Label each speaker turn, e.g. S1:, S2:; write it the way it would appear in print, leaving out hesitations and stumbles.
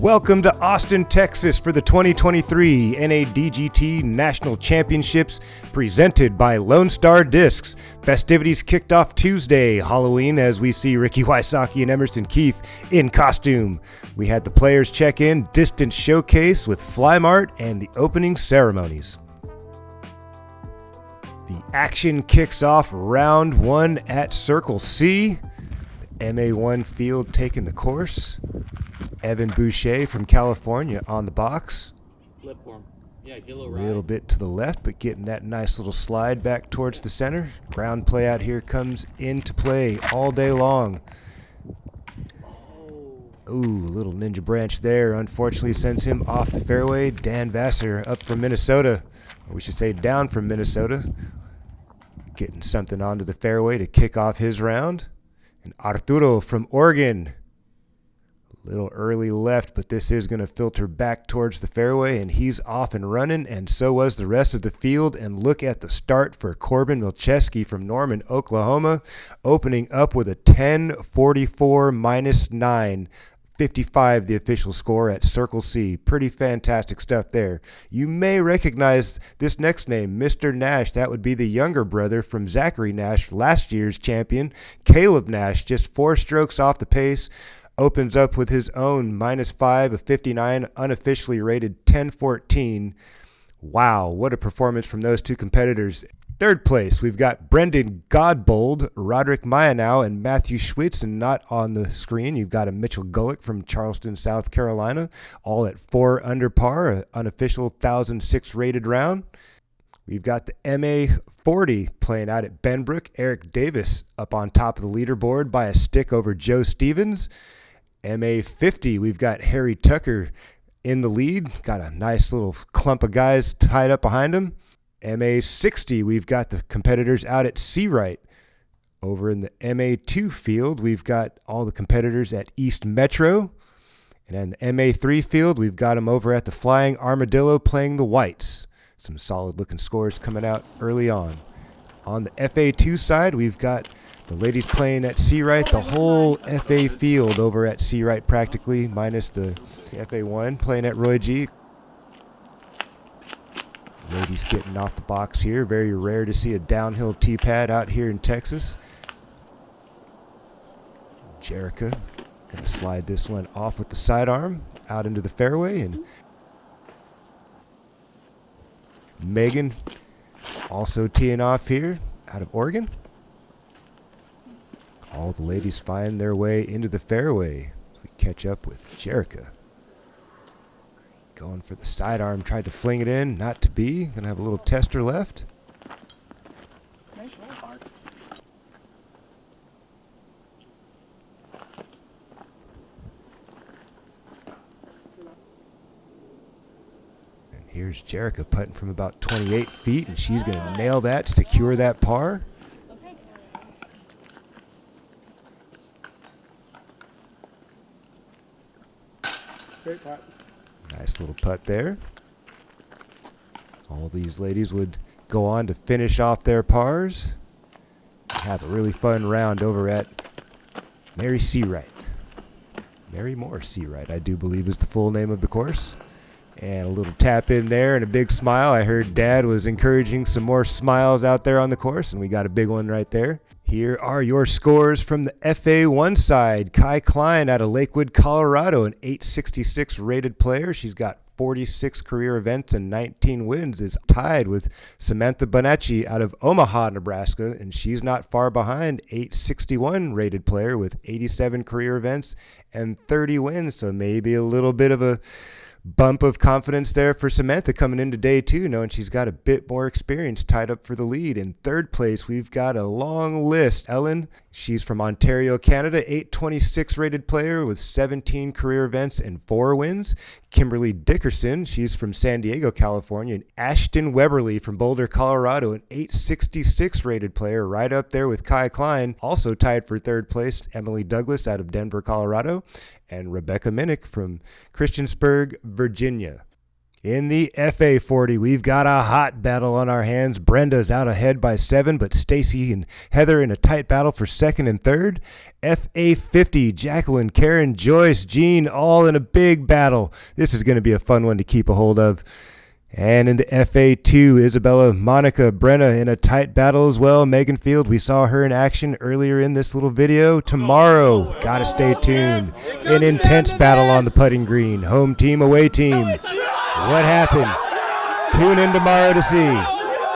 S1: Welcome to Austin, Texas for the 2023 NADGT National Championships presented by Lone Star Discs. Festivities kicked off Tuesday, Halloween, as we see Ricky Wysocki and Emerson Keith in costume. We had the players check in, distance showcase with Fly Mart, and the opening ceremonies. The action kicks off round one at Circle C. The MA1 Field taking the course. Evan Boucher from California on the box.
S2: Flip for him. Yeah, get a
S1: little bit to the left, but getting that nice little slide back towards the center. Ground play out here comes into play all day long. Ooh, little ninja branch there. Unfortunately sends him off the fairway. Dan Vassar up from Minnesota, or we should say down from Minnesota. Getting something onto the fairway to kick off his round. And Arturo from Oregon. Little early left, but this is going to filter back towards the fairway, and he's off and running, and so was the rest of the field. And look at the start for Corbin Milcheski from Norman, Oklahoma, opening up with a 10.44 minus 9. 55, the official score at Circle C. Pretty fantastic stuff there. You may recognize this next name, Mr. Nash. That would be the younger brother from Zachary Nash, last year's champion. Caleb Nash, just 4 strokes off the pace. Opens up with his own -5 of 59, unofficially rated 10.14. Wow, what a performance from those two competitors. Third place, we've got Brendan Godbold, Roderick Mayanau, and Matthew Schwitz. And not on the screen, you've got a Mitchell Gullick from Charleston, South Carolina, all at 4 under par, an unofficial 1,006 rated round. We've got the MA40 playing out at Benbrook. Eric Davis up on top of the leaderboard by a stick over Joe Stevens. MA50, we've got Harry Tucker in the lead. Got a nice little clump of guys tied up behind him. MA60, we've got the competitors out at Seawright. Over in the MA2 field, we've got all the competitors at East Metro. And in the MA3 field, we've got them over at the Flying Armadillo playing the Whites. Some solid-looking scores coming out early on. On the FA2 side, we've got the ladies playing at Seawright, the whole FA field over at Seawright practically, minus the FA1 playing at Roy G. Ladies getting off the box here. Very rare to see a downhill tee pad out here in Texas. Jerica going to slide this one off with the sidearm out into the fairway. And Megan also teeing off here out of Oregon. All the ladies find their way into the fairway as we catch up with Jerica. Going for the sidearm, tried to fling it in, not to be. Gonna have a little tester left.
S3: Nice roll, Bart.
S1: And here's Jerica putting from about 28 feet, and she's gonna nail that to secure that par.
S3: Great putt.
S1: Nice little putt there. All these ladies would go on to finish off their pars. Have a really fun round over at Mary Seawright. Mary Moore Seawright, I do believe, is the full name of the course. And a little tap in there and a big smile. I heard Dad was encouraging some more smiles out there on the course, and we got a big one right there. Here are your scores from the FA1 side. Kai Klein out of Lakewood, Colorado, an 866 rated player. She's got 46 career events and 19 wins, is tied with Samantha Bonacci out of Omaha, Nebraska, and she's not far behind, 861 rated player with 87 career events and 30 wins. So maybe a little bit of a bump of confidence there for Samantha coming into day 2, knowing she's got a bit more experience tied up for the lead. In third place, we've got a long list. Ellen, she's from Ontario, Canada, 826 rated player with 17 career events and 4 wins. Kimberly Dickerson, she's from San Diego, California. And Ashton Weberly from Boulder, Colorado, an 866 rated player, right up there with Kai Klein, also tied for third place. Emily Douglas out of Denver, Colorado. And Rebecca Minnick from Christiansburg, Virginia. In the FA40, we've got a hot battle on our hands. Brenda's out ahead by 7, but Stacy and Heather in a tight battle for second and third. FA50, Jacqueline, Karen, Joyce, Jean, all in a big battle. This is going to be a fun one to keep a hold of. And in the FA2, Isabella, Monica, Brenna in a tight battle as well. Megan Field, we saw her in action earlier in this little video. Tomorrow, gotta stay tuned. An intense battle on the putting green. Home team, away team. What happened? Tune in tomorrow to see.